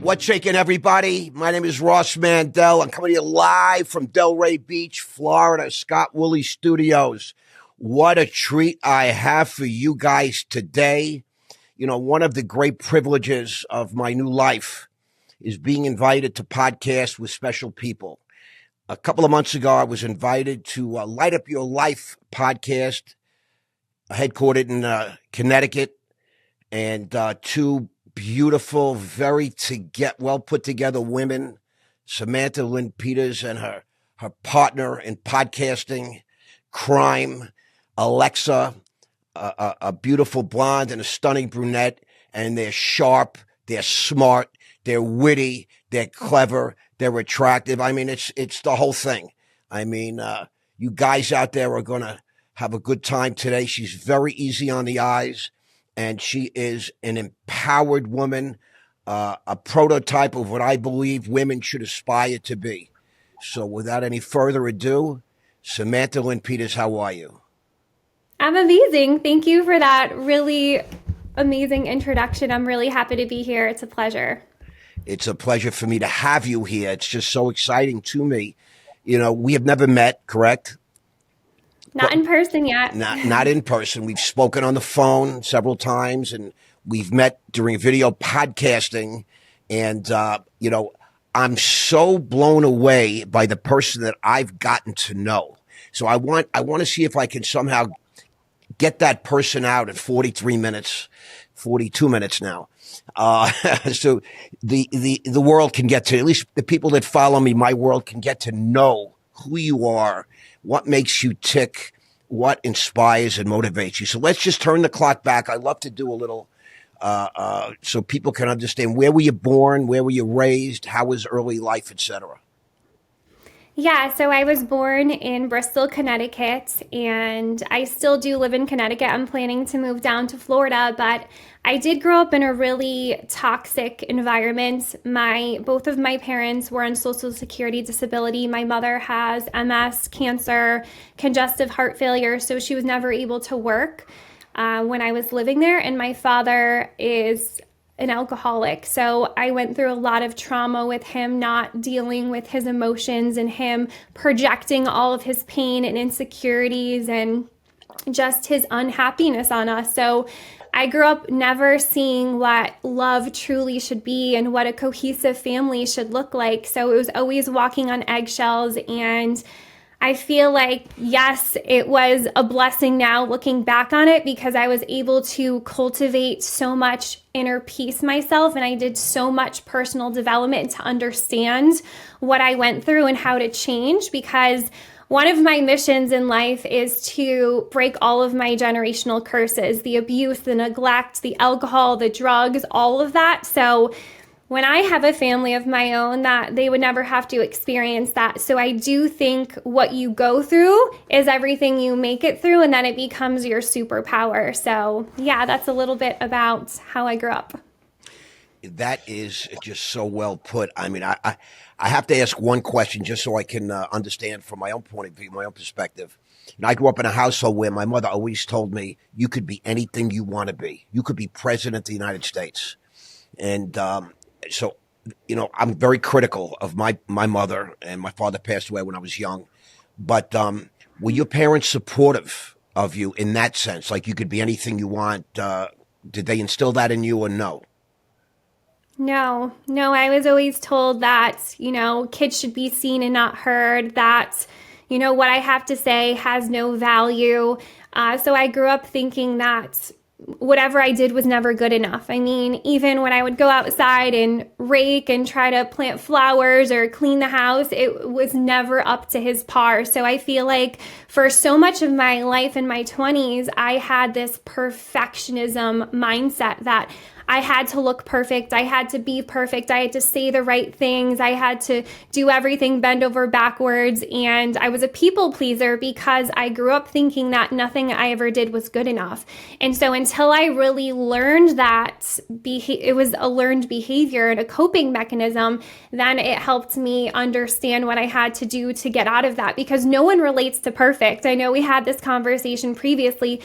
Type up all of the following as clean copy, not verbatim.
What's shaking, everybody? My name is Ross Mandell. I'm coming to you live from Delray Beach, Florida, Scott Woolley Studios. What a treat I have for you guys today. You know, one of the great privileges of my new life is being invited to podcast with special people. A couple of months ago, I was invited to Light Up Your Life podcast, headquartered in Connecticut, and two beautiful, very well put together women, Samantha Lynn Peters and her partner in podcasting, crime, Alexa, a beautiful blonde and a stunning brunette, and they're sharp, they're smart, they're witty, they're clever, they're attractive. I mean, it's the whole thing. I mean, you guys out there are going to have a good time today. She's very easy on the eyes. And she is an empowered woman, a prototype of what I believe women should aspire to be. So without any further ado, Samantha Lynn Peters, how are you? I'm amazing. Thank you for that really amazing introduction. I'm really happy to be here. It's a pleasure. It's a pleasure for me to have you here. It's just so exciting to me. You know, we have never met, correct? Not in person yet. Not in person. We've spoken on the phone several times, and we've met during video podcasting. And, you know, I'm so blown away by the person that I've gotten to know. So I want to see if I can somehow get that person out in 43 minutes, 42 minutes now. So the world can get to, at least the people that follow me, my world can get to know who you are, what makes you tick, what inspires and motivates you. So let's just turn the clock back. I love to do a little so people can understand, where were you born, where were you raised, how was early life, etc. Yeah, so I was born in Bristol, Connecticut, and I still do live in Connecticut. I'm planning to move down to Florida, but I did grow up in a really toxic environment. Both of my parents were on Social Security disability. My mother has MS, cancer, congestive heart failure, so she was never able to work when I was living there, and my father is an alcoholic. So I went through a lot of trauma with him not dealing with his emotions and him projecting all of his pain and insecurities and just his unhappiness on us. So I grew up never seeing what love truly should be and what a cohesive family should look like. So it was always walking on eggshells, and I feel like, yes, it was a blessing now looking back on it, because I was able to cultivate so much inner peace myself, and I did so much personal development to understand what I went through and how to change, because one of my missions in life is to break all of my generational curses, the abuse, the neglect, the alcohol, the drugs, all of that. So when I have a family of my own, that they would never have to experience that. So I do think what you go through is everything you make it through, and then it becomes your superpower. So yeah, that's a little bit about how I grew up. That is just so well put. I mean, I have to ask one question just so I can understand from my own point of view, my own perspective. And I grew up in a household where my mother always told me, you could be anything you want to be. You could be president of the United States. And so, you know, I'm very critical of my mother, and my father passed away when I was young. But were your parents supportive of you in that sense? Like you could be anything you want. Did they instill that in you, or no? No, I was always told that, you know, kids should be seen and not heard, that, you know, what I have to say has no value. So I grew up thinking that whatever I did was never good enough. I mean, even when I would go outside and rake and try to plant flowers or clean the house, it was never up to his par. So I feel like for so much of my life in my 20s, I had this perfectionism mindset that I had to look perfect. I had to be perfect. I had to say the right things. I had to do everything bend over backwards. And I was a people pleaser because I grew up thinking that nothing I ever did was good enough. And so until I really learned that it was a learned behavior and a coping mechanism, then it helped me understand what I had to do to get out of that, because no one relates to perfect. I know we had this conversation previously.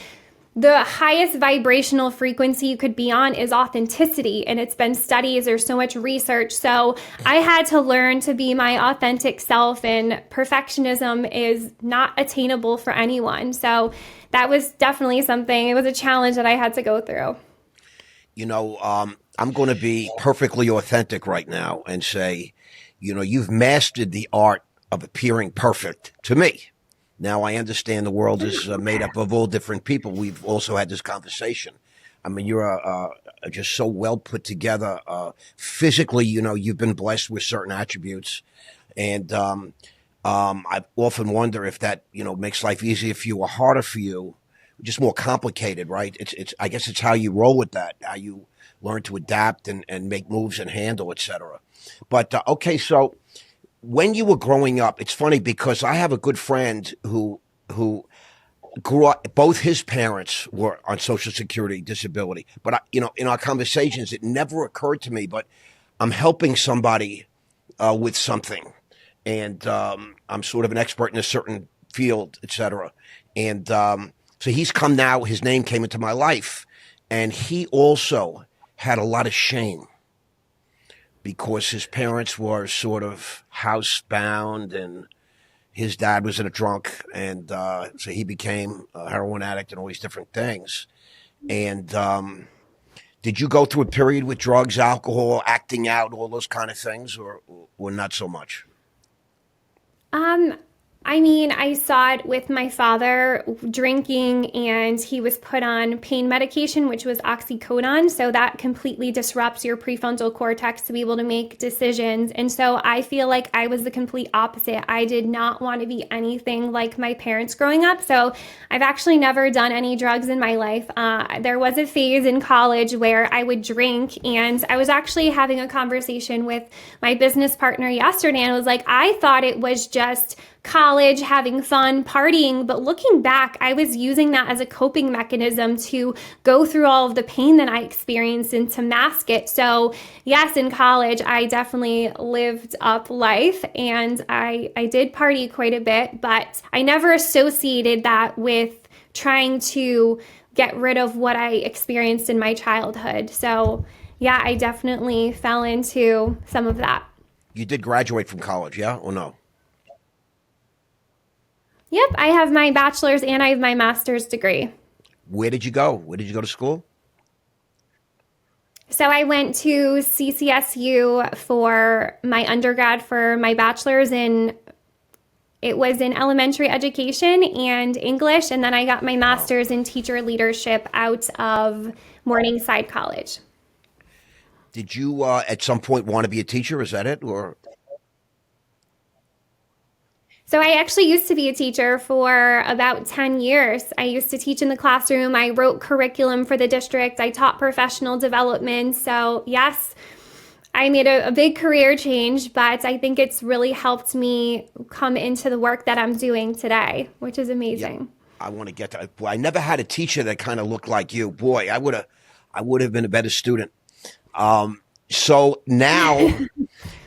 the highest vibrational frequency you could be on is authenticity. And it's been studies, there's so much research. So I had to learn to be my authentic self, and perfectionism is not attainable for anyone. So that was definitely something, it was a challenge that I had to go through. I'm going to be perfectly authentic right now and say, you've mastered the art of appearing perfect to me. Now, I understand the world is made up of all different people. We've also had this conversation. I mean, you're just so well put together. Physically, you've been blessed with certain attributes. And I often wonder if that, makes life easier for you or harder for you, just more complicated, right? I guess it's how you roll with that, how you learn to adapt and make moves and handle, et cetera. But, okay, so when you were growing up, it's funny because I have a good friend who grew up, both his parents were on Social Security disability. But, in our conversations, it never occurred to me, but I'm helping somebody with something. And I'm sort of an expert in a certain field, et cetera. And so he's come now, his name came into my life. And he also had a lot of shame, because his parents were sort of housebound and his dad was in a drunk. And so he became a heroin addict and all these different things. And did you go through a period with drugs, alcohol, acting out, all those kind of things, or not so much? I saw it with my father drinking, and he was put on pain medication, which was oxycodone. So that completely disrupts your prefrontal cortex to be able to make decisions. And so I feel like I was the complete opposite. I did not want to be anything like my parents growing up. So I've actually never done any drugs in my life. There was a phase in college where I would drink, and I was actually having a conversation with my business partner yesterday, and I was like, I thought it was just college, having fun, partying. But looking back, I was using that as a coping mechanism to go through all of the pain that I experienced and to mask it. So yes, in college, I definitely lived up life, and I did party quite a bit, but I never associated that with trying to get rid of what I experienced in my childhood. So yeah, I definitely fell into some of that. You did graduate from college, yeah, or no? Yep, I have my bachelor's and I have my master's degree. Where did you go? Where did you go to school? So I went to CCSU for my undergrad for my bachelor's in, it was in elementary education and English, and then I got my master's in teacher leadership out of Morningside College. Did you at some point want to be a teacher? Is that it, or? So I actually used to be a teacher for about 10 years. I used to teach in the classroom. I wrote curriculum for the district. I taught professional development. So yes, I made a big career change, but I think it's really helped me come into the work that I'm doing today, which is amazing. Yeah, I want to get to. I never had a teacher that kind of looked like you. Boy, I would have been a better student. So now,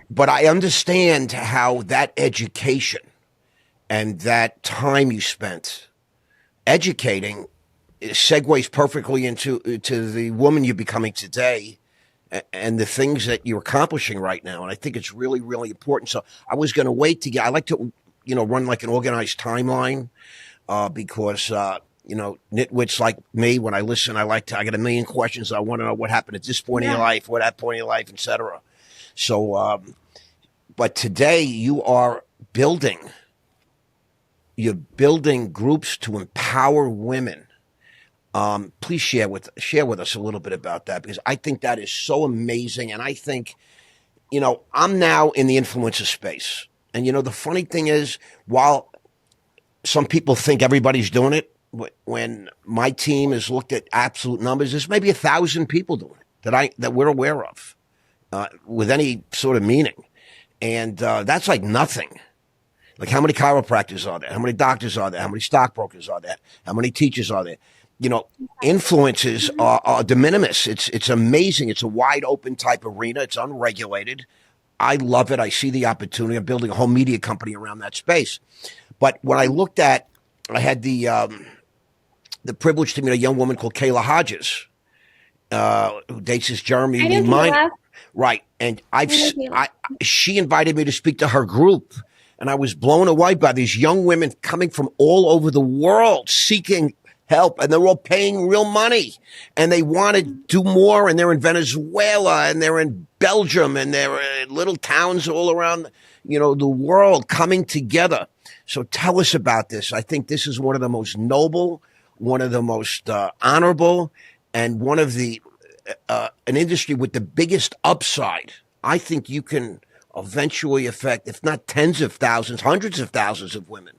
but I understand how that education and that time you spent educating segues perfectly into the woman you're becoming today and the things that you're accomplishing right now. And I think it's really, really important. So I was going to wait to get, I like to, run like an organized timeline because, nitwits like me, when I listen, I got a million questions. I want to know what happened at this point in your life, what that point in your life, et cetera. So, but today you're building groups to empower women. Please share with us a little bit about that, because I think that is so amazing. And I think, I'm now in the influencer space. And, the funny thing is, while some people think everybody's doing it, when my team has looked at absolute numbers, there's maybe 1,000 people doing it that we're aware of with any sort of meaning. And that's like nothing. Like, how many chiropractors are there? How many doctors are there? How many stockbrokers are there? How many teachers are there? Influences are de minimis. It's amazing. It's a wide open type arena. It's unregulated. I love it. I see the opportunity. I'm building a whole media company around that space. But when I looked at, I had the the privilege to meet a young woman called Kayla Hodges, who dates this Jeremy I Lee know Minor. Kayla. Right. And I know Kayla. she invited me to speak to her group. And I was blown away by these young women coming from all over the world seeking help. And they're all paying real money. And they want to do more. And they're in Venezuela and they're in Belgium and they're in little towns all around, the world coming together. So tell us about this. I think this is one of the most noble, one of the most honorable, and one of the an industry with the biggest upside. I think you can eventually affect, if not tens of thousands, hundreds of thousands of women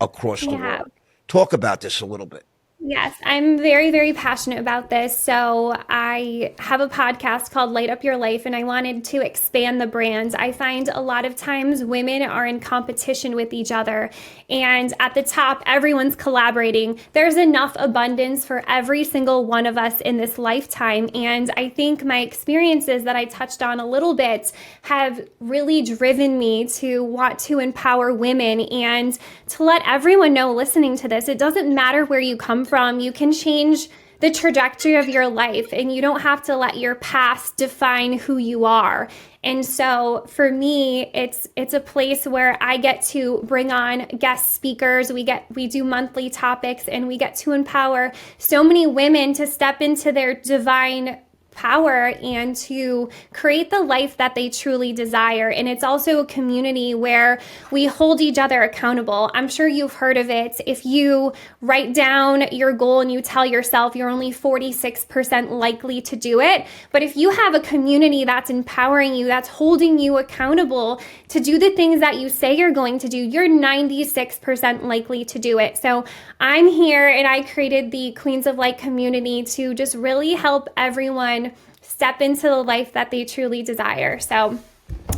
across the world. Talk about this a little bit. Yes, I'm very, very passionate about this. So I have a podcast called Light Up Your Life, and I wanted to expand the brands. I find a lot of times women are in competition with each other, and at the top, everyone's collaborating. There's enough abundance for every single one of us in this lifetime. And I think my experiences that I touched on a little bit have really driven me to want to empower women and to let everyone know listening to this, it doesn't matter where you come from, you can change the trajectory of your life, and you don't have to let your past define who you are. And so for me, it's a place where I get to bring on guest speakers. We do monthly topics, and we get to empower so many women to step into their divine power and to create the life that they truly desire. And it's also a community where we hold each other accountable. I'm sure you've heard of it. If you write down your goal and you tell yourself you're only 46% likely to do it, but if you have a community that's empowering you, that's holding you accountable to do the things that you say you're going to do, you're 96% likely to do it. So I'm here, and I created the Queens of Light community to just really help everyone step into the life that they truly desire. So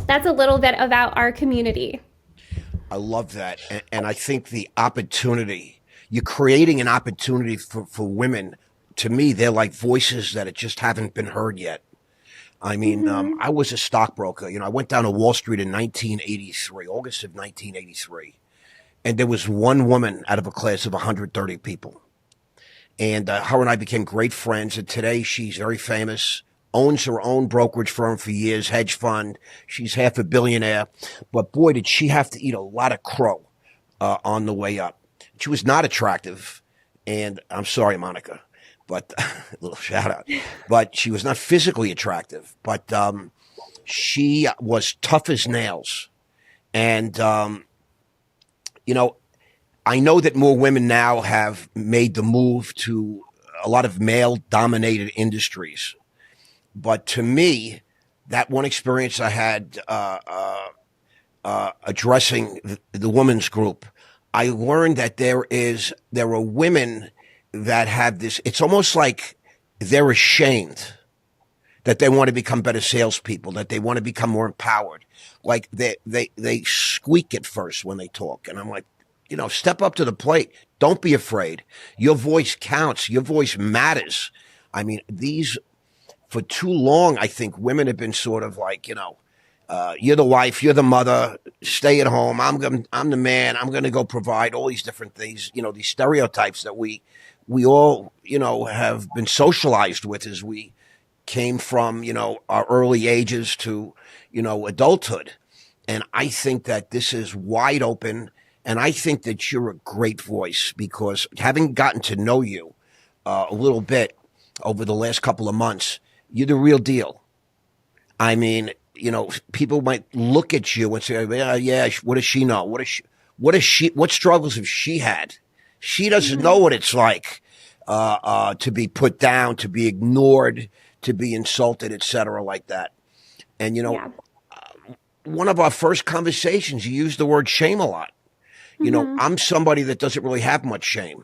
that's a little bit about our community. I love that. And I think the opportunity, you're creating an opportunity for women. To me, they're like voices that just haven't been heard yet. I mean, I was a stockbroker. I went down to Wall Street in 1983, August of 1983. And there was one woman out of a class of 130 people. And her and I became great friends. And today she's very famous, owns her own brokerage firm for years, hedge fund. She's half a billionaire. But boy, did she have to eat a lot of crow on the way up. She was not attractive. And I'm sorry, Monica, but a little shout out. But she was not physically attractive. But she was tough as nails. And, I know that more women now have made the move to a lot of male-dominated industries. But to me, that one experience I had addressing the women's group, I learned that there are women that have this. It's almost like they're ashamed that they want to become better salespeople, that they want to become more empowered. Like they squeak at first when they talk, and I'm like, step up to the plate. Don't be afraid. Your voice counts. Your voice matters. I mean, for too long, I think women have been sort of like, you're the wife, you're the mother, stay at home. I'm the man. I'm going to go provide all these different things, these stereotypes that we all, have been socialized with as we came from, our early ages to, adulthood. And I think that this is wide open. And I think that you're a great voice, because having gotten to know you a little bit over the last couple of months, you're the real deal. I mean, people might look at you and say, yeah, what does she know? What struggles have she had? She doesn't know what it's like to be put down, to be ignored, to be insulted, etc., like that. And, one of our first conversations, you used the word shame a lot. I'm somebody that doesn't really have much shame.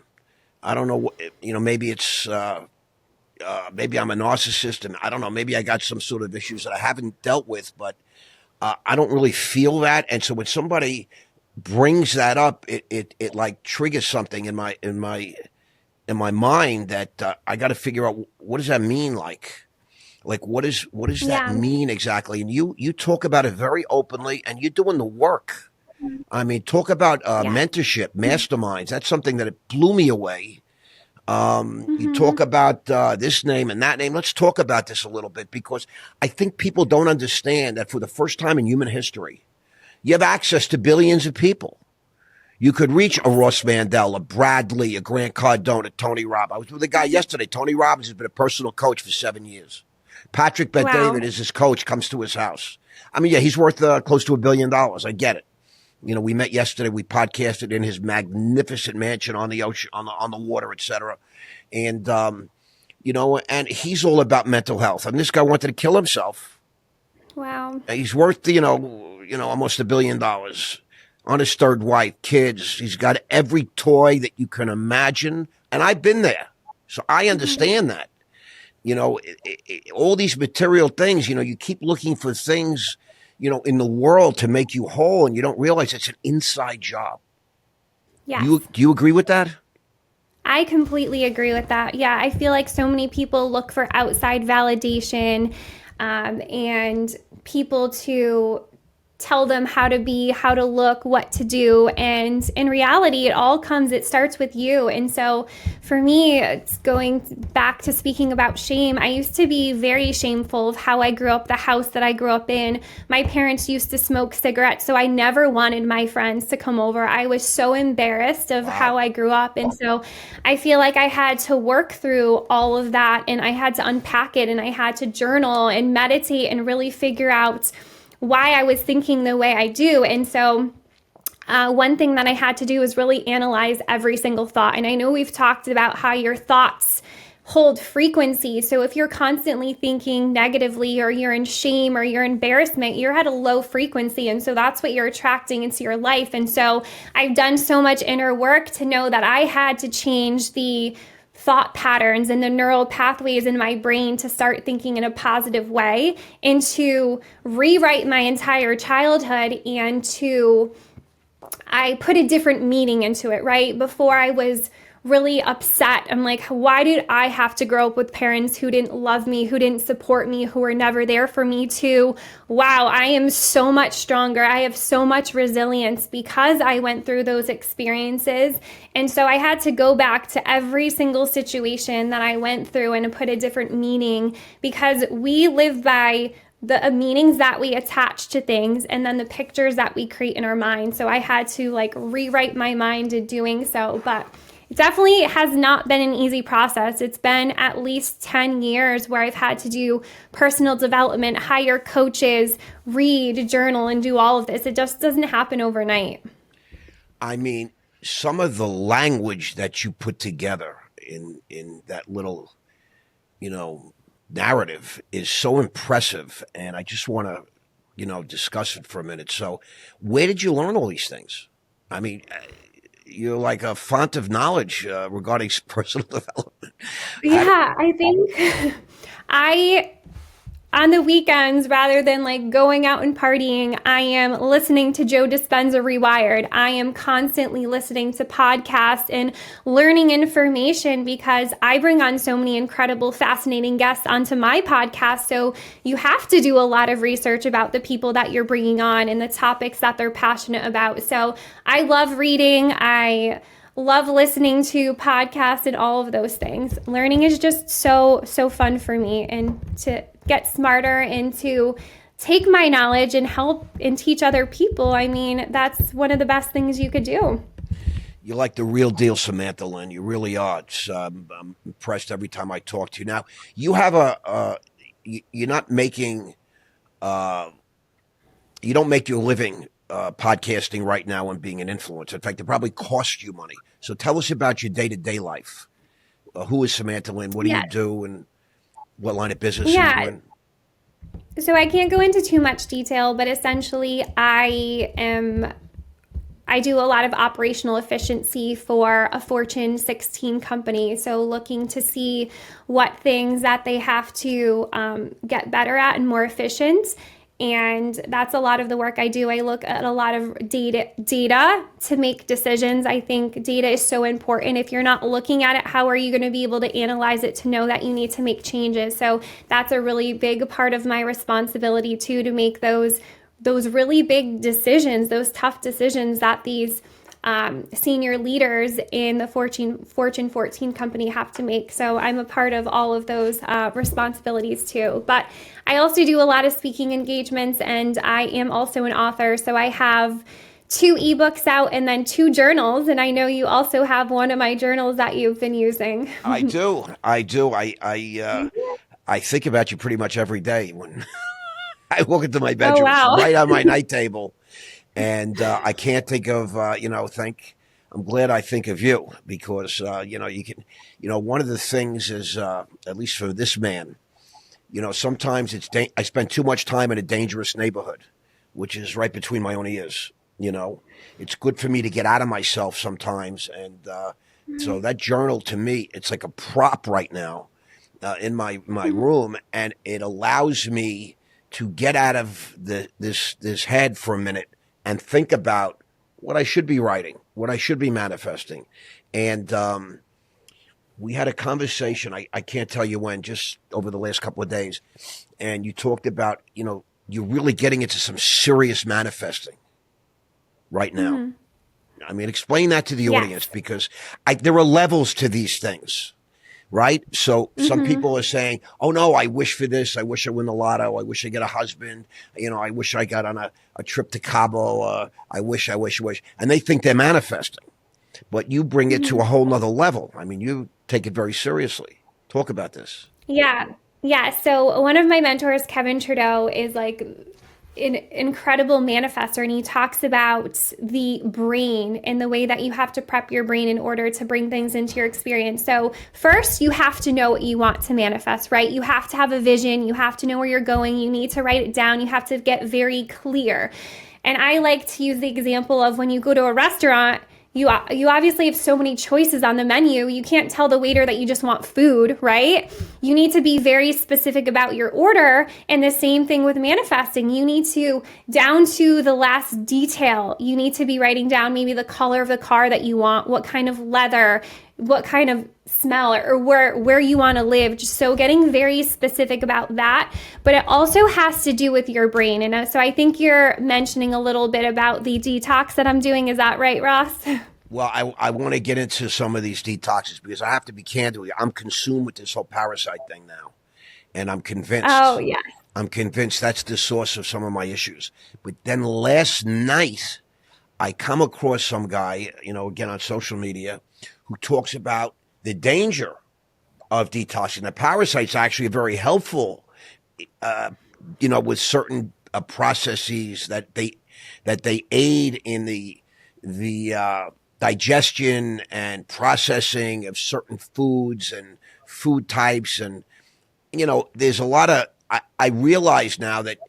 I don't know, maybe it's, maybe I'm a narcissist, and I don't know, maybe I got some sort of issues that I haven't dealt with, but I don't really feel that. And so when somebody brings that up, it like triggers something in my mind that I got to figure out, what does that mean? Like what does that mean exactly? And you talk about it very openly, and you're doing the work. I mean, talk about mentorship, masterminds. That's something that it blew me away. You talk about this name and that name. Let's talk about this a little bit because I think people don't understand that for the first time in human history, you have access to billions of people. You could reach a Ross Mandell, a Bradley, a Grant Cardone, a Tony Robbins. I was with a guy yesterday. Tony Robbins has been a personal coach for 7 years. Patrick Bet-David is his coach, comes to his house. I mean, yeah, he's worth close to $1 billion. I get it. You know, we met yesterday. We podcasted in his magnificent mansion on the ocean, on the water, etc. And you know, and he's all about mental health. And this guy wanted to kill himself. Wow. He's worth almost $1 billion. On his third wife, kids. He's got every toy that you can imagine. And I've been there. So I understand that. You know, all these material things, you know, you keep looking for things, you know, in the world to make you whole, and you don't realize it's an inside job. Yes. Do you agree with that? I completely agree with that. Yeah, I feel like so many people look for outside validation and people to tell them how to be, how to look, what to do. And in reality, it starts with you. And so for me, it's going back to speaking about shame. I used to be very shameful of how I grew up, the house that I grew up in. My parents used to smoke cigarettes, so I never wanted my friends to come over. I was so embarrassed of how I grew up. And so I feel like I had to work through all of that, and I had to unpack it, and I had to journal and meditate and really figure out why I was thinking the way I do. And so one thing that I had to do is really analyze every single thought. And I know we've talked about how your thoughts hold frequency. So if you're constantly thinking negatively, or you're in shame, or you're embarrassment, you're at a low frequency. And so that's what you're attracting into your life. And so I've done so much inner work to know that I had to change the thought patterns and the neural pathways in my brain to start thinking in a positive way, and to rewrite my entire childhood, and I put a different meaning into it, right? Before I was really upset. I'm like, why did I have to grow up with parents who didn't love me, who didn't support me, who were never there for me? To, wow, I am so much stronger. I have so much resilience because I went through those experiences. And so I had to go back to every single situation that I went through and put a different meaning, because we live by the meanings that we attach to things, and then the pictures that we create in our mind. So I had to rewrite my mind in doing so. But it definitely has not been an easy process. It's been at least 10 years where I've had to do personal development, hire coaches, read, journal, and do all of this. It just doesn't happen overnight. I mean, some of the language that you put together in that little, you know, narrative is so impressive. And I just want to, you know, discuss it for a minute. So where did you learn all these things? I mean, you're like a font of knowledge regarding personal development. Yeah, I think on the weekends, rather than going out and partying, I am listening to Joe Dispenza Rewired. I am constantly listening to podcasts and learning information, because I bring on so many incredible, fascinating guests onto my podcast. So you have to do a lot of research about the people that you're bringing on and the topics that they're passionate about. So I love reading. I love listening to podcasts and all of those things. Learning is just so fun for me, and to get smarter and to take my knowledge and help and teach other people. I mean, that's one of the best things you could do. You're like the real deal, Samantha Lynn. You really are. I'm impressed every time I talk to you. Now, you have you're not making, you don't make your living podcasting right now and being an influencer. In fact, it probably costs you money. So tell us about your day-to-day life. Who is Samantha Lynn? What do you do? And what line of business are you in? So I can't go into too much detail, but essentially I do a lot of operational efficiency for a Fortune 16 company. So looking to see what things that they have to get better at and more efficient. And that's a lot of the work I do. I look at a lot of data to make decisions. I think data is so important. If you're not looking at it, how are you going to be able to analyze it to know that you need to make changes? So that's a really big part of my responsibility too, to make those really big decisions, those tough decisions that these senior leaders in the Fortune 14 company have to make. So I'm a part of all of those responsibilities too. But I also do a lot of speaking engagements, and I am also an author. So I have 2 ebooks out and then 2 journals. And I know you also have one of my journals that you've been using. I do. I think about you pretty much every day when I walk into my bedroom. Oh, wow. It's right on my night table. And I can't think of, I'm glad I think of you because, one of the things is, at least for this man, sometimes I spend too much time in a dangerous neighborhood, which is right between my own ears. It's good for me to get out of myself sometimes. And so that journal to me, it's like a prop right now in my room. And it allows me to get out of this head for a minute and think about what I should be writing, what I should be manifesting. And we had a conversation, I can't tell you when, just over the last couple of days. And you talked about, you're really getting into some serious manifesting right now. Mm-hmm. I mean, explain that to the audience because there are levels to these things, right? So some people are saying, oh no, I wish for this. I wish I win the lotto. I wish I get a husband. I wish I got on a trip to Cabo. I wish. And they think they're manifesting, but you bring it to a whole nother level. I mean, you take it very seriously. Talk about this. Yeah. So one of my mentors, Kevin Trudeau, is like an incredible manifestor, and he talks about the brain and the way that you have to prep your brain in order to bring things into your experience. So first, you have to know what you want to manifest, right? You have to have a vision. You have to know where you're going. You need to write it down. You have to get very clear. And I like to use the example of when you go to a restaurant, you obviously have so many choices on the menu. You can't tell the waiter that you just want food, right? You need to be very specific about your order. And the same thing with manifesting. You need to, down to the last detail, you need to be writing down maybe the color of the car that you want, what kind of leather, what kind of smell, or where you want to live. Just so getting very specific about that. But it also has to do with your brain. And so I think you're mentioning a little bit about the detox that I'm doing. Is that right, Ross? Well, I want to get into some of these detoxes because I have to be candid with you. I'm consumed with this whole parasite thing now. And I'm convinced. Oh, yeah. I'm convinced that's the source of some of my issues. But then last night, I come across some guy, again on social media, who talks about the danger of detoxing. The parasite's actually very helpful, with certain processes that they aid in the digestion and processing of certain foods and food types. And, there's a lot of, I realize now that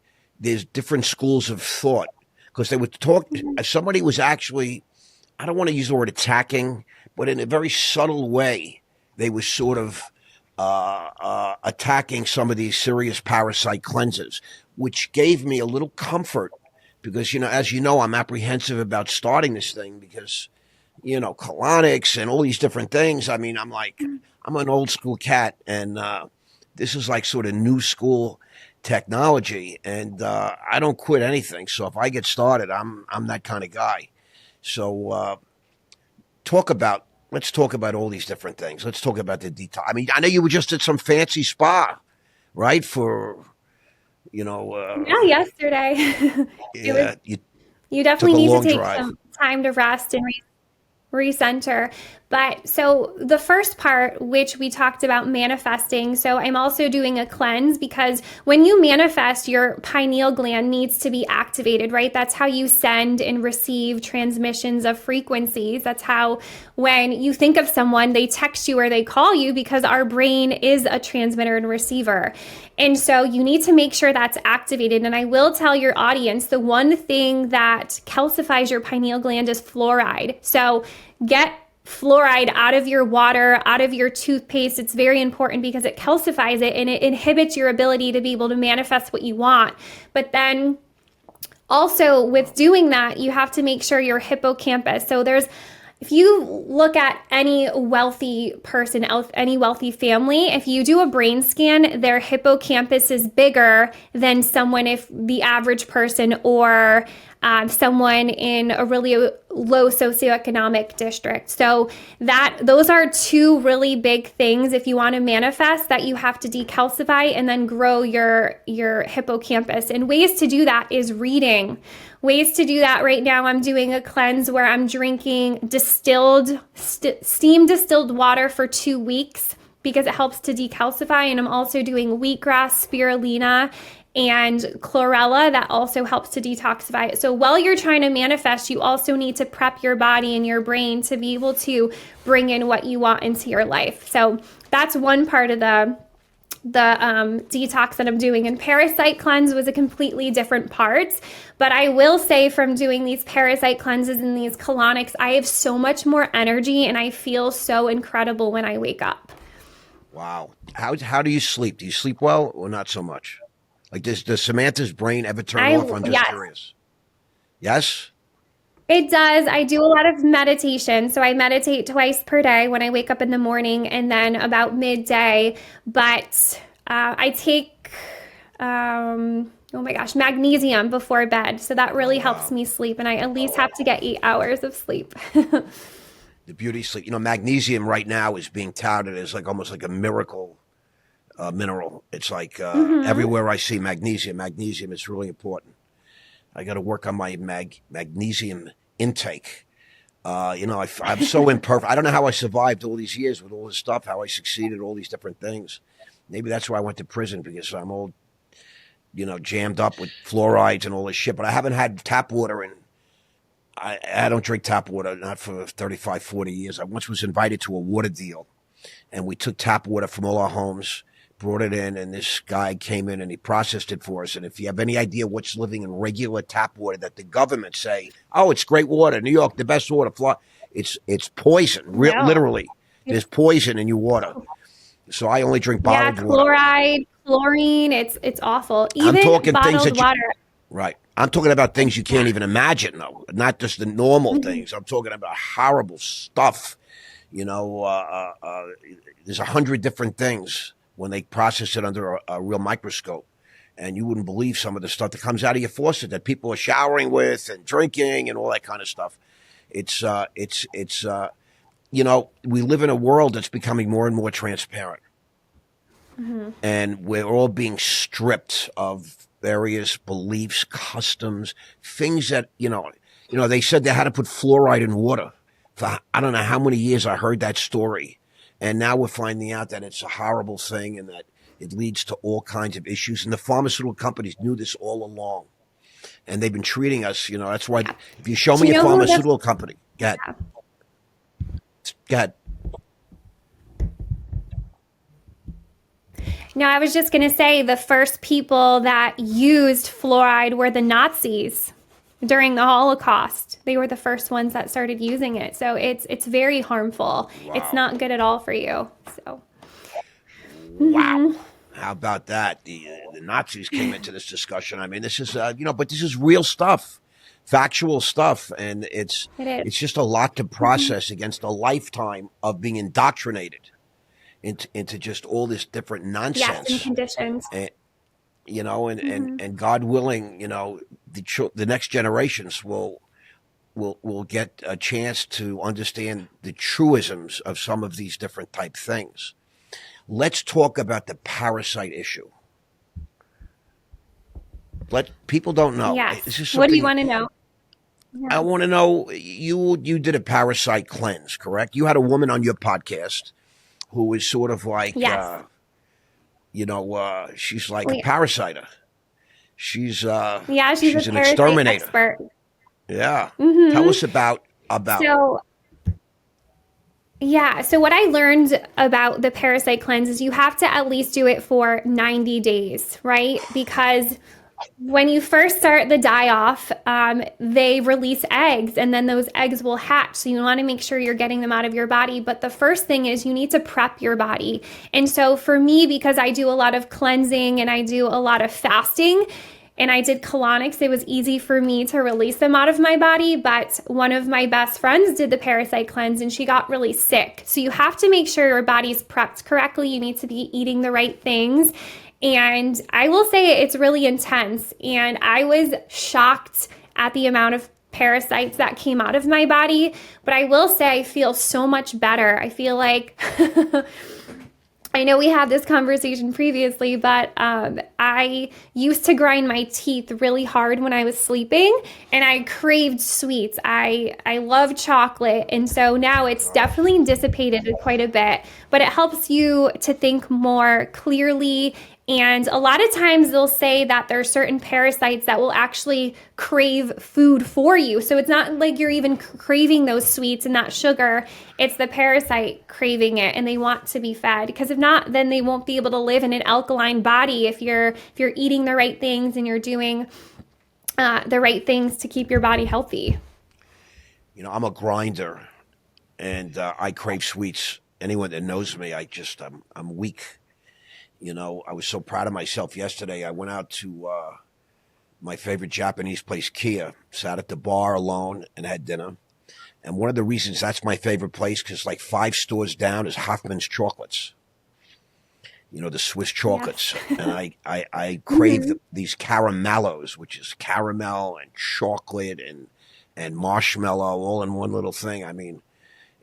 there's different schools of thought because they would talk, somebody was actually, I don't want to use the word attacking, but in a very subtle way, they were sort of attacking some of these serious parasite cleanses, which gave me a little comfort because, as you know, I'm apprehensive about starting this thing because, colonics and all these different things. I mean, I'm an old school cat and this is like sort of new school technology and I don't quit anything. So if I get started, I'm that kind of guy. So let's talk about all these different things. Let's talk about the detox. I mean, I know you were just at some fancy spa, right? Yeah, yesterday. Yeah, you definitely need to take some time to rest and recenter. But so the first part, which we talked about manifesting, so I'm also doing a cleanse because when you manifest, your pineal gland needs to be activated, right? That's how you send and receive transmissions of frequencies. That's how when you think of someone, they text you or they call you because our brain is a transmitter and receiver. And so you need to make sure that's activated. And I will tell your audience, the one thing that calcifies your pineal gland is fluoride. So get fluoride out of your water, out of your toothpaste. It's very important because it calcifies it and it inhibits your ability to be able to manifest what you want. But then also with doing that, you have to make sure your hippocampus. So if you look at any wealthy person, any wealthy family, if you do a brain scan, their hippocampus is bigger than someone if the average person or someone in a really low socioeconomic district. So those are two really big things if you want to manifest, that you have to decalcify and then grow your hippocampus. And ways to do that is reading. Ways to do that right now, I'm doing a cleanse where I'm drinking steam distilled water for 2 weeks because it helps to decalcify. And I'm also doing wheatgrass, spirulina, and chlorella that also helps to detoxify. So while you're trying to manifest, you also need to prep your body and your brain to be able to bring in what you want into your life. So that's one part of the detox that I'm doing. And parasite cleanse was a completely different part. But I will say, from doing these parasite cleanses and these colonics, I have so much more energy and I feel so incredible when I wake up. Wow. How do you sleep? Do you sleep well or not so much? Like, does Samantha's brain ever turn off? I'm just curious. Yes? It does. I do a lot of meditation. So I meditate twice per day when I wake up in the morning and then about midday. But I take, magnesium before bed. So that really helps me sleep. And I at least have to get 8 hours of sleep. The beauty of sleep. Magnesium right now is being touted as almost like a miracle mineral. It's like everywhere I see magnesium is really important. I got to work on my magnesium intake. I'm so imperfect. I don't know how I survived all these years with all this stuff, how I succeeded, all these different things. Maybe that's why I went to prison, because I'm all, jammed up with fluorides and all this shit. But I haven't had tap water in, I don't drink tap water, not for 35, 40 years. I once was invited to a water deal, and we took tap water from all our homes, brought it in, and this guy came in and he processed it for us. And if you have any idea what's living in regular tap water that the government say, oh, it's great water, New York, the best water, it's poison, literally. There's poison in your water. So I only drink bottled water. Chloride, chlorine, it's awful. Even I'm talking bottled things water. Right. I'm talking about things you can't even imagine, though. Not just the normal things. I'm talking about horrible stuff. There's 100 different things when they process it under a real microscope. And you wouldn't believe some of the stuff that comes out of your faucet that people are showering with and drinking and all that kind of stuff. We live in a world that's becoming more and more transparent. Mm-hmm. And we're all being stripped of various beliefs, customs, things that, they said they had to put fluoride in water. For I don't know how many years I heard that story. And now we're finding out that it's a horrible thing and that it leads to all kinds of issues. And the pharmaceutical companies knew this all along. And they've been treating us, that's why if you show me a pharmaceutical company, go ahead. Go ahead. No, I was just going to say the first people that used fluoride were the Nazis during the Holocaust. They were the first ones that started using it. So it's very harmful. Wow. It's not good at all for you. So. Wow. How about that? The Nazis came into this discussion. I mean, this is, but this is real stuff, factual stuff. And it's just a lot to process against a lifetime of being indoctrinated into just all this different nonsense. Yes, and conditions. And, and God willing, the next generations will get a chance to understand the truisms of some of these different type things. Let's talk about the parasite issue. People don't know. Yes. What do you want to know? I want to know, you did a parasite cleanse, correct? You had a woman on your podcast who was sort of like, yes. She's like a parasiter. She's she's an exterminator. Expert. Yeah. Mm-hmm. Tell us about. So what I learned about the parasite cleanse is you have to at least do it for 90 days, right? Because when you first start the die-off, they release eggs, and then those eggs will hatch. So you want to make sure you're getting them out of your body. But the first thing is you need to prep your body. And so for me, because I do a lot of cleansing and I do a lot of fasting, and I did colonics, it was easy for me to release them out of my body. But one of my best friends did the parasite cleanse and she got really sick. So you have to make sure your body's prepped correctly. You need to be eating the right things. And I will say it's really intense. And I was shocked at the amount of parasites that came out of my body. But I will say I feel so much better. I feel like I know we had this conversation previously, but I used to grind my teeth really hard when I was sleeping, and I craved sweets. I love chocolate, and so now it's definitely dissipated quite a bit, but it helps you to think more clearly. And a lot of times they'll say that there are certain parasites that will actually crave food for you. So it's not like you're even craving those sweets and that sugar. It's the parasite craving it, and they want to be fed. Because if not, then they won't be able to live in an alkaline body if you're eating the right things and you're doing the right things to keep your body healthy. You know, I'm a grinder, and I crave sweets. Anyone that knows me, I'm weak. You know, I was so proud of myself yesterday. I went out to my favorite Japanese place, Kia, sat at the bar alone and had dinner. And one of the reasons that's my favorite place, because like 5 stores down is Hoffman's Chocolates. You know, the Swiss chocolates. Yes. And I crave these caramellos, which is caramel and chocolate and marshmallow all in one little thing. I mean,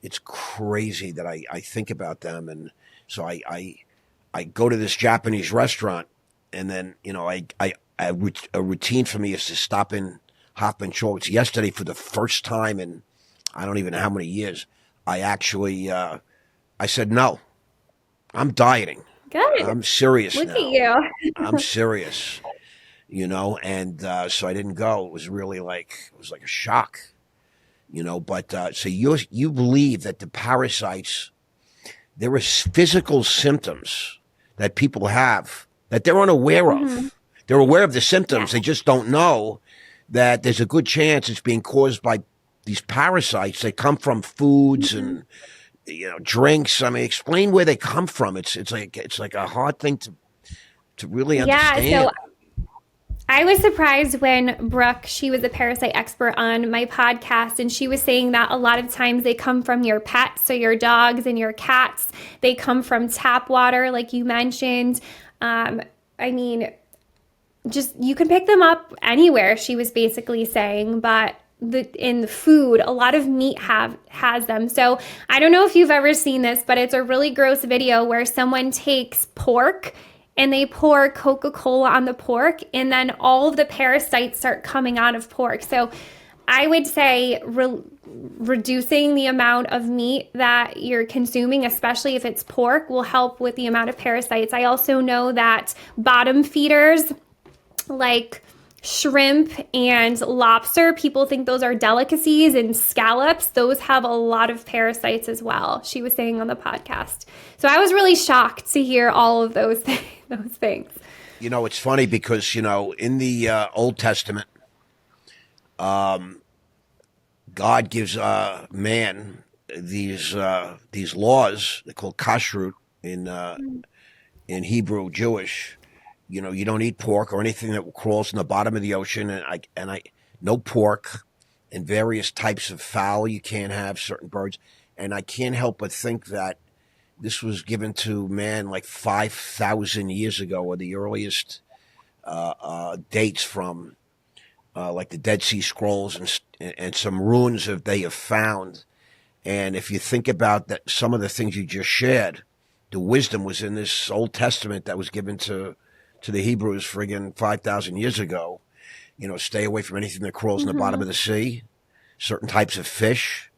it's crazy that I think about them. And so I go to this Japanese restaurant, and then, you know, a routine for me is to stop in Hoffman Chocolates. Yesterday, for the first time in I don't even know how many years, I actually I said no. I'm dieting. Good. I'm serious now. Look at you. I'm serious, you know, and so I didn't go. It was really like a shock, you know. But so you believe that the parasites, there are physical symptoms that people have that they're unaware of. They're aware of the symptoms. They just don't know that there's a good chance it's being caused by these parasites that come from foods and, you know, drinks. I mean, explain where they come from. It's like a hard thing to really understand. Yeah, so I was surprised when Brooke, she was a parasite expert on my podcast, and she was saying that a lot of times they come from your pets, so your dogs and your cats. They come from tap water, like you mentioned. I mean, just you can pick them up anywhere, she was basically saying, but in the food, a lot of meat has them. So I don't know if you've ever seen this, but it's a really gross video where someone takes pork and they pour Coca-Cola on the pork, and then all of the parasites start coming out of pork. So I would say reducing the amount of meat that you're consuming, especially if it's pork, will help with the amount of parasites. I also know that bottom feeders like shrimp and lobster, people think those are delicacies, and scallops, those have a lot of parasites as well, she was saying on the podcast. So I was really shocked to hear all of those things. You know, it's funny because, you know, in the Old Testament, God gives man these laws. They're called kashrut in Hebrew Jewish. You know, you don't eat pork or anything that crawls in the bottom of the ocean, and I no pork and various types of fowl. You can't have certain birds, and I can't help but think that this was given to man like 5,000 years ago, or the earliest dates from like the Dead Sea Scrolls and some ruins that they have found. And if you think about that, some of the things you just shared, the wisdom was in this Old Testament that was given to the Hebrews friggin' 5,000 years ago. You know, stay away from anything that crawls in the bottom of the sea, certain types of fish,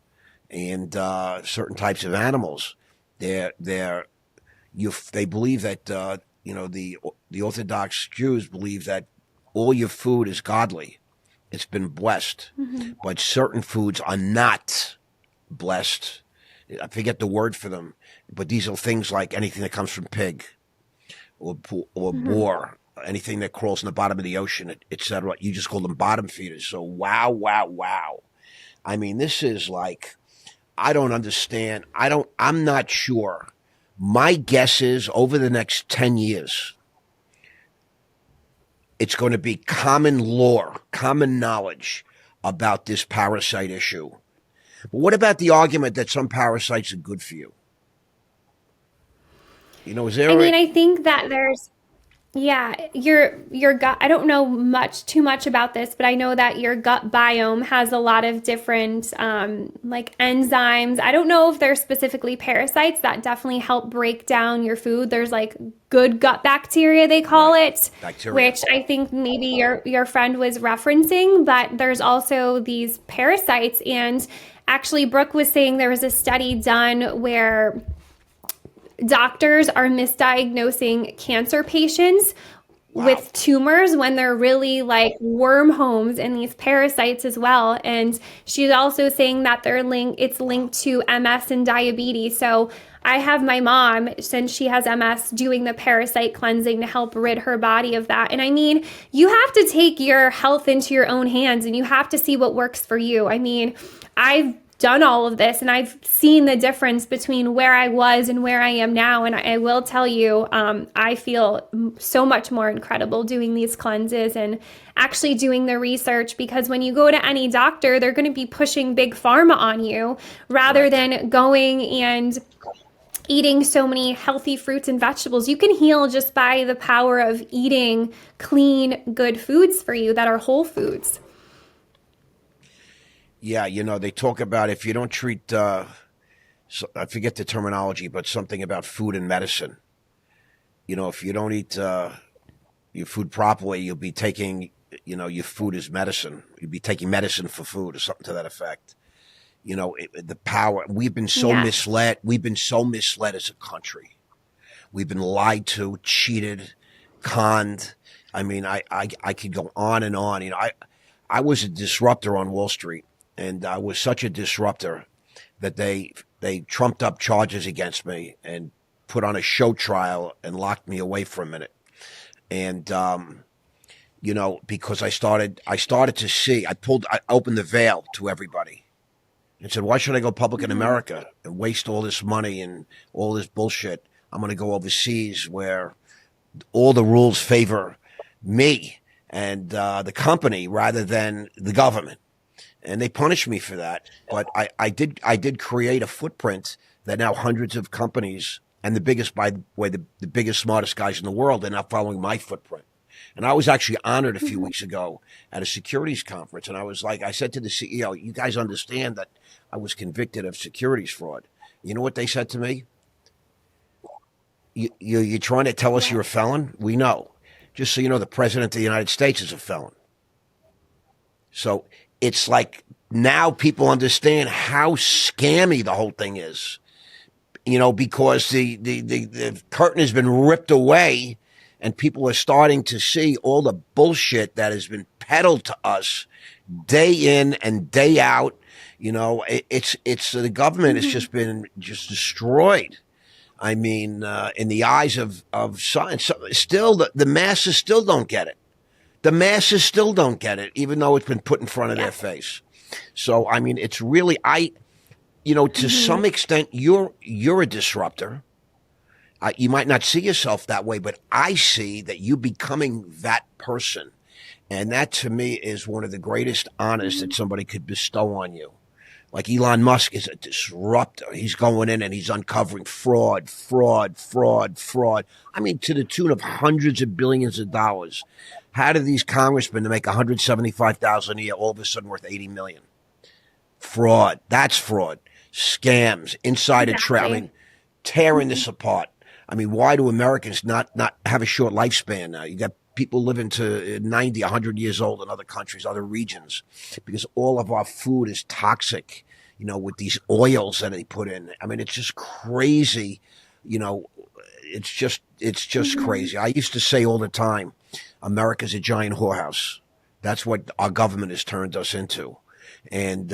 and certain types of animals. They believe that you know, the Orthodox Jews believe that all your food is godly. It's been blessed, but certain foods are not blessed. I forget the word for them, but these are things like anything that comes from pig or boar, anything that crawls in the bottom of the ocean, etc. You just call them bottom feeders. So wow. I mean, this is like, I don't understand. I'm not sure. My guess is over the next 10 years, it's going to be common lore, common knowledge about this parasite issue. But what about the argument that some parasites are good for you? You know, is there? I mean, I think that Yeah, your gut. I don't know too much about this, but I know that your gut biome has a lot of different like enzymes. I don't know if they're specifically parasites that definitely help break down your food. There's like good gut bacteria they call Right. it, Bacteria. which I think maybe your friend was referencing. But there's also these parasites, and actually, Brooke was saying there was a study done where doctors are misdiagnosing cancer patients Wow. with tumors when they're really like worm homes and these parasites as well. And she's also saying that it's linked to MS and diabetes. So I have my mom, since she has MS, doing the parasite cleansing to help rid her body of that. And I mean, you have to take your health into your own hands and you have to see what works for you. I mean, I've done all of this and I've seen the difference between where I was and where I am now. And I will tell you, I feel so much more incredible doing these cleanses and actually doing the research, because when you go to any doctor, they're going to be pushing big pharma on you rather Correct. than going and eating so many healthy fruits and vegetables. You can heal just by the power of eating clean, good foods for you that are whole foods. Yeah, they talk about if you don't treat, I forget the terminology, but something about food and medicine. If you don't eat your food properly, you'll be taking, your food as medicine. You'll be taking medicine for food or something to that effect. The power. We've been so Yes. misled. We've been so misled as a country. We've been lied to, cheated, conned. I mean, I could go on and on. I was a disruptor on Wall Street, and I was such a disruptor that they trumped up charges against me and put on a show trial and locked me away for a minute. And because I started to see, I opened the veil to everybody and said, why should I go public in Mhm. America and waste all this money and all this bullshit? I'm going to go overseas where all the rules favor me and the company rather than the government. And they punished me for that. But I did create a footprint that now hundreds of companies and the biggest, by the way, the biggest, smartest guys in the world are now following my footprint. And I was actually honored a few Mhm. weeks ago at a securities conference. And I said to the CEO, you guys understand that I was convicted of securities fraud. You know what they said to me? You're trying to tell us you're What? a felon? We know. Just so you know, the president of the United States is a felon. So it's like now people understand how scammy the whole thing is, because the curtain has been ripped away and people are starting to see all the bullshit that has been peddled to us day in and day out. It's the government has Mhm. just been just destroyed. I mean, in the eyes of science, still the masses still don't get it. The masses still don't get it, even though it's been put in front of their Yes. face. So, I mean, it's really, to some Mhm. extent, you're a disruptor. You might not see yourself that way, but I see that you becoming that person. And that to me is one of the greatest honors that Mhm. somebody could bestow on you. Like Elon Musk is a disruptor. He's going in and he's uncovering fraud, fraud, fraud, fraud. I mean, to the tune of hundreds of billions of dollars. How do these congressmen to make 175,000 a year all of a sudden worth 80 million? Fraud. That's fraud. Scams, insider trade. I Exactly. mean, tearing Mhm. this apart. I mean, why do Americans not have a short lifespan now? You got people living to 90, 100 years old in other countries, other regions, because all of our food is toxic, with these oils that they put in. I mean, it's just crazy. You know, it's just Mhm. crazy. I used to say all the time, America's a giant whorehouse. That's what our government has turned us into. And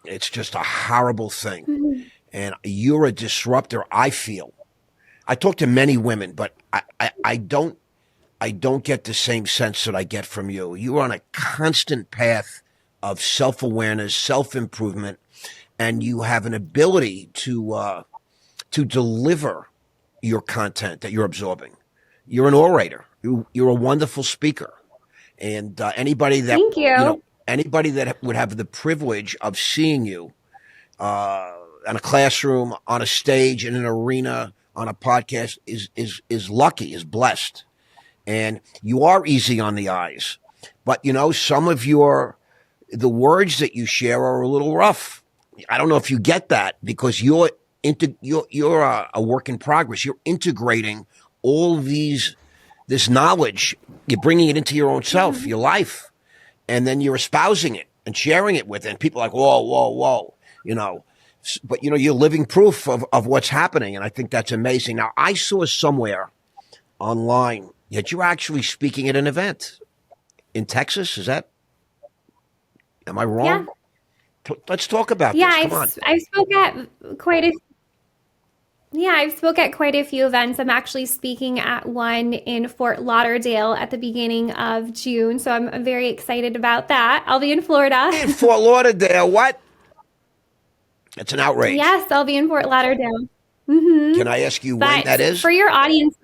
it's just a horrible thing. Mhm. And you're a disruptor, I feel. I talk to many women, but I don't get the same sense that I get from you. You're on a constant path of self awareness, self improvement, and you have an ability to deliver your content that you're absorbing. You're an orator. You're a wonderful speaker, and Thank you. anybody that would have the privilege of seeing you in a classroom, on a stage, in an arena, on a podcast is lucky, is blessed. and you are easy on the eyes. But some of the words that you share are a little rough. I don't know if you get that because you're a work in progress. You're integrating all this knowledge. You're bringing it into your own self, your life, and then you're espousing it and sharing it with it. And people are like, whoa, whoa, whoa, But you're living proof of what's happening, and I think that's amazing. Now, I saw somewhere online that you're actually speaking at an event in Texas. Am I wrong? Yeah. Let's talk about Yeah, this. Come on. I've spoke at quite a Yeah, I've spoke at quite a few events. I'm actually speaking at one in Fort Lauderdale at the beginning of June, so I'm very excited about that. I'll be in Florida. In Fort Lauderdale, what? It's an outrage. Yes, I'll be in Fort Lauderdale. Can I ask you when that is? For your audience,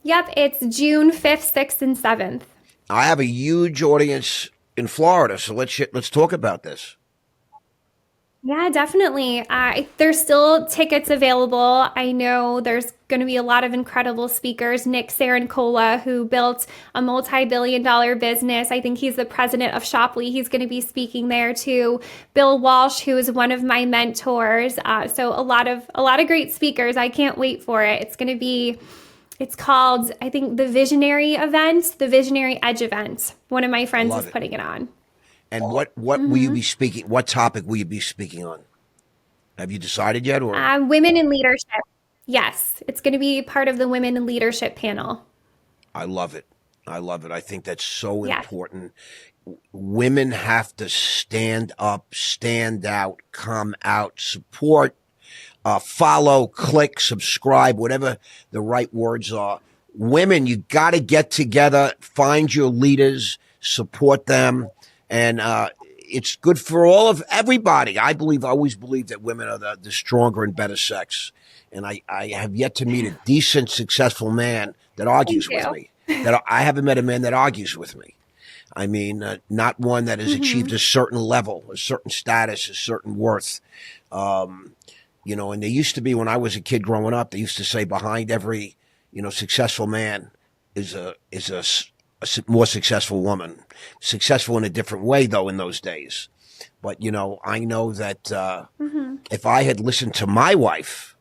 yep, it's June 5th, 6th, and 7th. I have a huge audience in Florida, so let's talk about this. Yeah, definitely. There's still tickets available. I know there's going to be a lot of incredible speakers. Nick Sarancola, who built a multi-billion-dollar business. I think he's the president of Shopley. He's going to be speaking there too. Bill Walsh, who is one of my mentors. So a lot of great speakers. I can't wait for it. It's called, I think, the Visionary event, the Visionary Edge event. One of my friends is putting it on. And what will you be speaking? What topic will you be speaking on? Have you decided yet? Or women in leadership. Yes, it's going to be part of the women in leadership panel. I love it. I think that's so important. Women have to stand up, stand out, come out, support, follow, click, subscribe, whatever the right words are. Women, you got to get together, find your leaders, support them. And it's good for everybody. I always believe that women are the stronger and better sex. And I have yet to meet a decent, successful man that argues with me. I haven't met a man that argues with me. I mean, not one that has achieved a certain level, a certain status, a certain worth. And there used to be, when I was a kid growing up, they used to say behind every, successful man is a more successful woman. Successful in a different way, though, in those days. But, I know that if I had listened to my wife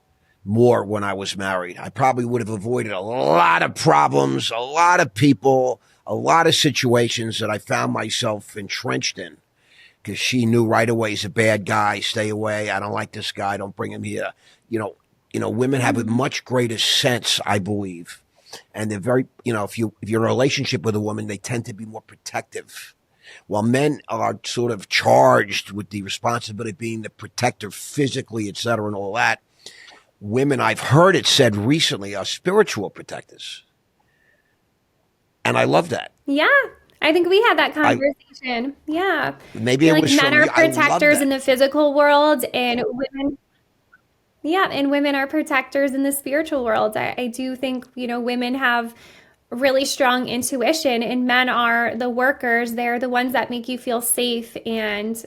more when I was married, I probably would have avoided a lot of problems, a lot of people, a lot of situations that I found myself entrenched in. Because she knew right away, he's a bad guy, stay away, I don't like this guy, don't bring him here. Women have a much greater sense, I believe. And they're very, if you're in a relationship with a woman, they tend to be more protective. While men are sort of charged with the responsibility of being the protector physically, et cetera, and all that, women, I've heard it said recently, are spiritual protectors. And I love that. Yeah. I think we had that conversation. Yeah. Maybe it was men are protectors in the physical world, and women. Yeah, and women are protectors in the spiritual world. I do think, women have really strong intuition, and men are the workers. They're the ones that make you feel safe, and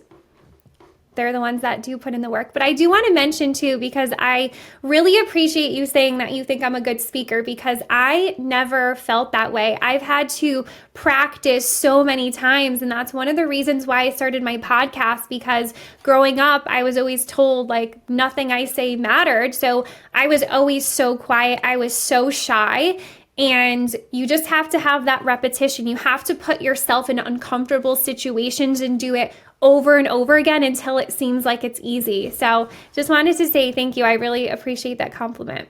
they're the ones that do put in the work. But I do want to mention too, because I really appreciate you saying that you think I'm a good speaker, because I never felt that way. I've had to practice so many times. And that's one of the reasons why I started my podcast, because growing up, I was always told like nothing I say mattered. So I was always so quiet. I was so shy. And you just have to have that repetition. You have to put yourself in uncomfortable situations and do it over and over again until it seems like it's easy. So just wanted to say thank you. I really appreciate that compliment.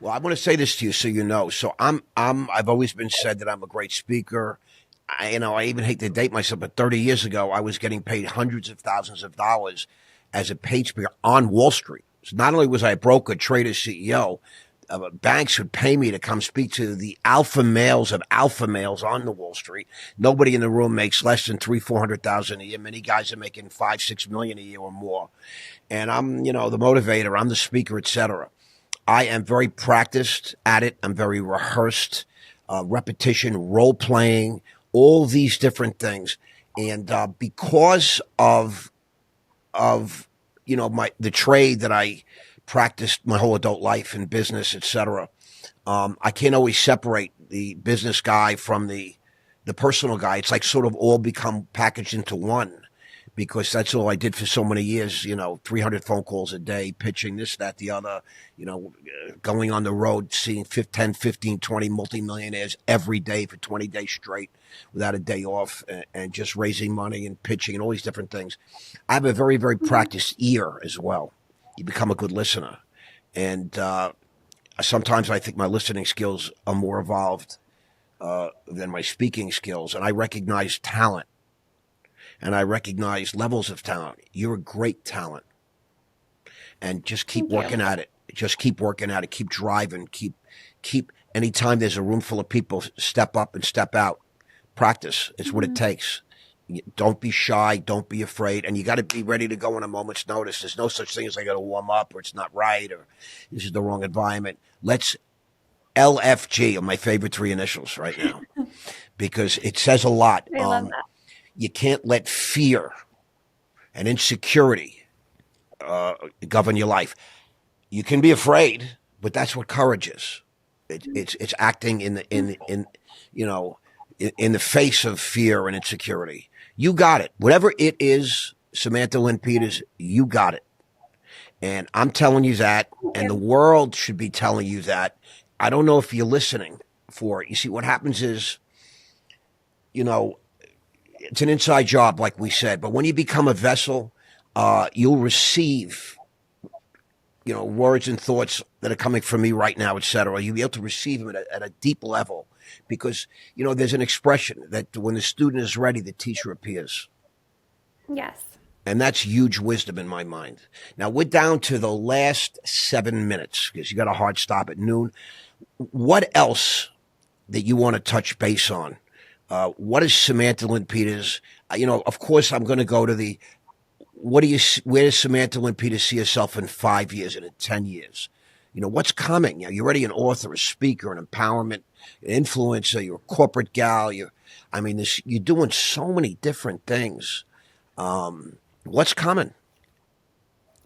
Well, I want to say this to you so you know. So I've always been said that I'm a great speaker. I even hate to date myself, but 30 years ago, I was getting paid hundreds of thousands of dollars as a paid speaker on Wall Street. So not only was I a broker, trader, CEO, banks would pay me to come speak to the alpha males of alpha males on the Wall Street. Nobody in the room makes less than $300,000-400,000 a year. Many guys are making $5-6 million a year or more. And I'm, the motivator. I'm the speaker, etc. I am very practiced at it. I'm very rehearsed, repetition, role playing, all these different things. And because of the trade that I practiced my whole adult life in business, etc. I can't always separate the business guy from the personal guy. It's like sort of all become packaged into one, because that's all I did for so many years, 300 phone calls a day, pitching this, that, the other, going on the road, seeing 10, 15, 20 multimillionaires every day for 20 days straight without a day off, and just raising money and pitching and all these different things. I have a very, very practiced ear as well. You become a good listener. And sometimes I think my listening skills are more evolved than my speaking skills. And I recognize talent. And I recognize levels of talent. You're a great talent. And just keep working at it. Just keep working at it. Keep driving. Keep, anytime there's a room full of people, step up and step out. Practice. It's what it takes. Don't be shy. Don't be afraid. And you got to be ready to go on a moment's notice. There's no such thing as I got to warm up, or it's not right, or this is the wrong environment. Let's LFG are my favorite three initials right now, because it says a lot. I love that. You can't let fear and insecurity govern your life. You can be afraid, but that's what courage is. It's acting in the face of fear and insecurity. You got it. Whatever it is, Samantha Lynn Peters, you got it. And I'm telling you that, and the world should be telling you that. I don't know if you're listening for it. You see, what happens is, it's an inside job, like we said, but when you become a vessel, you'll receive, words and thoughts that are coming from me right now, etc. You'll be able to receive them at a deep level, because, there's an expression that when the student is ready, the teacher appears. Yes. And that's huge wisdom in my mind. Now, we're down to the last 7 minutes, because you got a hard stop at noon. What else that you want to touch base on? What is Samantha Lynn Peters? Of course, I'm going to go to where does Samantha Lynn Peters see herself in 5 years and in 10 years? What's coming? You're already an author, a speaker, an empowerment, an influencer, you're a corporate gal. You're doing so many different things. What's coming?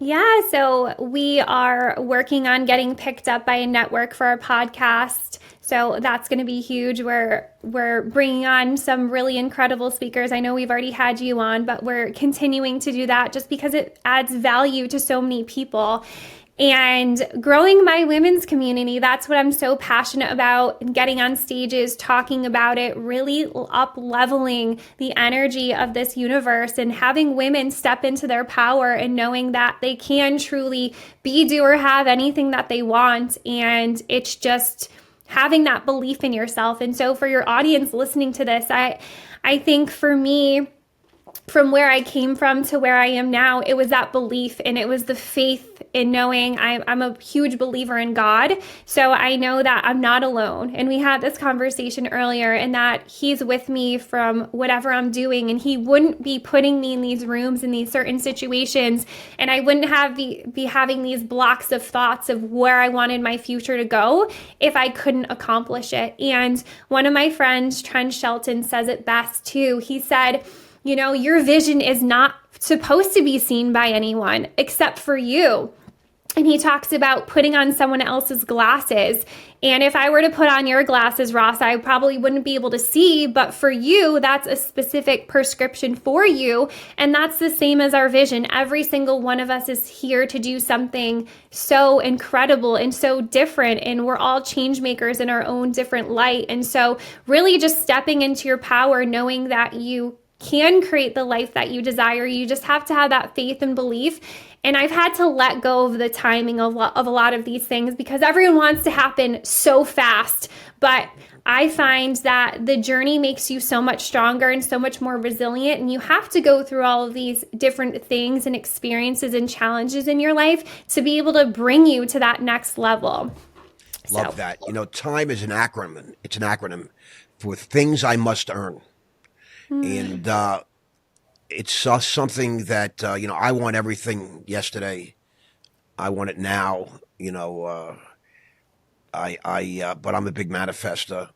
Yeah, so we are working on getting picked up by a network for our podcast. So that's going to be huge. We're bringing on some really incredible speakers. I know we've already had you on, but we're continuing to do that just because it adds value to so many people. And growing my women's community, that's what I'm so passionate about, and getting on stages, talking about it, really up-leveling the energy of this universe, and having women step into their power and knowing that they can truly be, do, or have anything that they want. And it's just having that belief in yourself. And so for your audience listening to this, I think for me, from where I came from to where I am now, it was that belief, and it was the faith in knowing I'm a huge believer in God. So I know that I'm not alone. And we had this conversation earlier, and that He's with me from whatever I'm doing, and He wouldn't be putting me in these rooms, in these certain situations, and I wouldn't be having these blocks of thoughts of where I wanted my future to go if I couldn't accomplish it. And one of my friends, Trent Shelton, says it best too. He said, your vision is not supposed to be seen by anyone except for you. And he talks about putting on someone else's glasses. And if I were to put on your glasses, Ross, I probably wouldn't be able to see. But for you, that's a specific prescription for you. And that's the same as our vision. Every single one of us is here to do something so incredible and so different. And we're all change makers in our own different light. And so really just stepping into your power, knowing that you can create the life that you desire. You just have to have that faith and belief. And I've had to let go of the timing of a lot of these things, because everyone wants to happen so fast. But I find that the journey makes you so much stronger and so much more resilient. And you have to go through all of these different things and experiences and challenges in your life to be able to bring you to that next level. Love that. Time is an acronym. It's an acronym for things I must earn. And it's something that, I want everything yesterday. I want it now, but I'm a big manifester,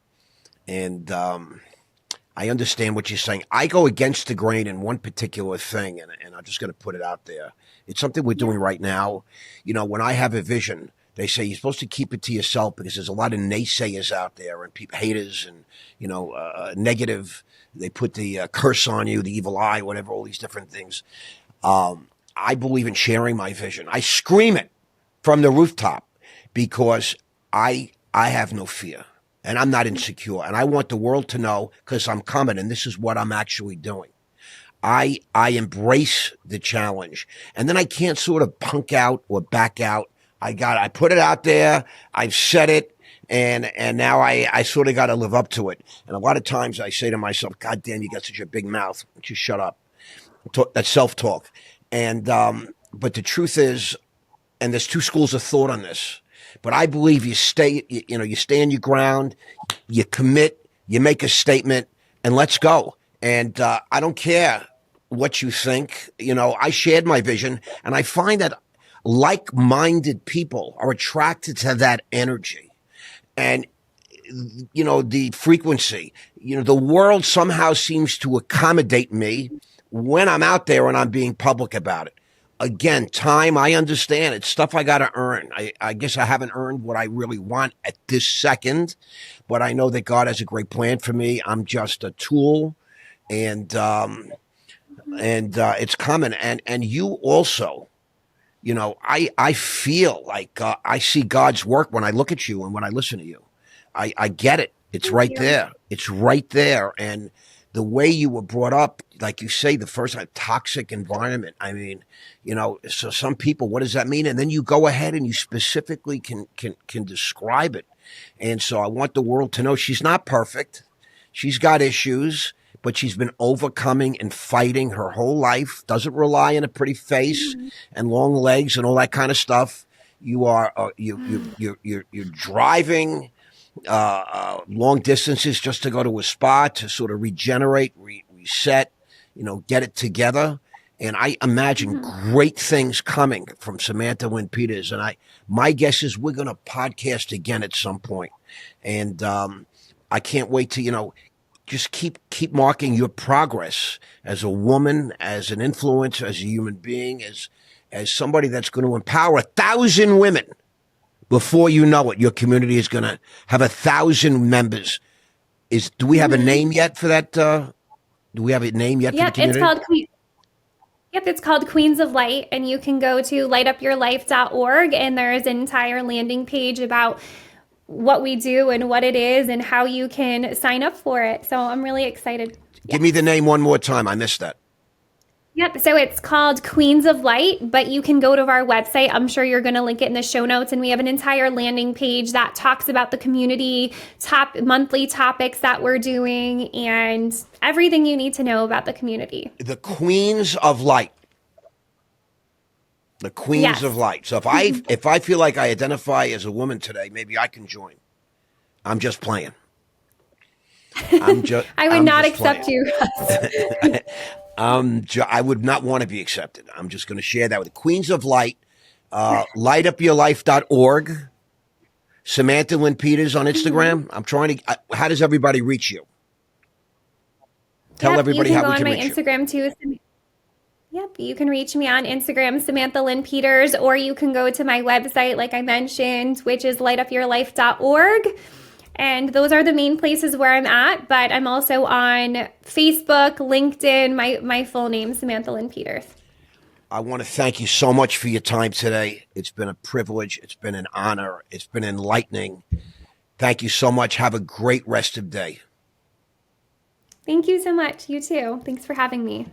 and I understand what you're saying. I go against the grain in one particular thing, and I'm just going to put it out there. It's something we're doing right now. When I have a vision, They say you're supposed to keep it to yourself because there's a lot of naysayers out there and people, haters and, negative. They put the curse on you, the evil eye, whatever, all these different things. I believe in sharing my vision. I scream it from the rooftop because I have no fear and I'm not insecure. And I want the world to know because I'm coming and this is what I'm actually doing. I embrace the challenge and then I can't sort of punk out or back out. I put it out there. I've said it. And now I sort of got to live up to it. And a lot of times I say to myself, God damn, you got such a big mouth. Just shut up. That's self-talk. And, but the truth is, and there's two schools of thought on this, but I believe you stay on your ground, you commit, you make a statement and let's go. And, I don't care what you think. I shared my vision and I find that like-minded people are attracted to that energy. And, the frequency, the world somehow seems to accommodate me when I'm out there and I'm being public about it. Again, time, I understand. It's stuff I got to earn. I guess I haven't earned what I really want at this second, but I know that God has a great plan for me. I'm just a tool and it's coming. And you also, I feel like I see God's work when I look at you and when I listen to you. I get it. It's right there. It's right there. And the way you were brought up, like you say, the first time, toxic environment. I mean, so some people, what does that mean? And then you go ahead and you specifically can describe it. And so I want the world to know she's not perfect. She's got issues, but she's been overcoming and fighting her whole life. Doesn't rely on a pretty face and long legs and all that kind of stuff. You are you're driving long distances just to go to a spa to sort of regenerate, reset, get it together. And I imagine great things coming from Samantha Lynn Peters. And my guess is we're going to podcast again at some point. And I can't wait to just keep marking your progress as a woman, as an influencer, as a human being, as somebody that's going to empower 1,000 women. Before you know it, your community is going to have 1,000 members. Do we have a name yet for that? Do we have a name yet for the community? It's called Queens of Light, and you can go to lightupyourlife.org, and there is an entire landing page about what we do and what it is and how you can sign up for it. So I'm really excited. Give me the name one more time. I missed that. Yep. So it's called Queens of Light, but you can go to our website. I'm sure you're going to link it in the show notes. And we have an entire landing page that talks about the community, monthly topics that we're doing, and everything you need to know about the community. The Queens of Light. The Queens of Light. So if I feel like I identify as a woman today, maybe I can join. I'm just playing. I would not accept you. I would not want to be accepted. I'm just going to share that with the Queens of Light, lightupyourlife.org. Samantha Lynn Peters on Instagram. I'm trying to, how does everybody reach you? Tell everybody how we can reach you. You can go on my Instagram too. Yep, you can reach me on Instagram, Samantha Lynn Peters, or you can go to my website, like I mentioned, which is lightupyourlife.org. And those are the main places where I'm at, but I'm also on Facebook, LinkedIn, my full name, Samantha Lynn Peters. I want to thank you so much for your time today. It's been a privilege. It's been an honor. It's been enlightening. Thank you so much. Have a great rest of the day. Thank you so much. You too. Thanks for having me.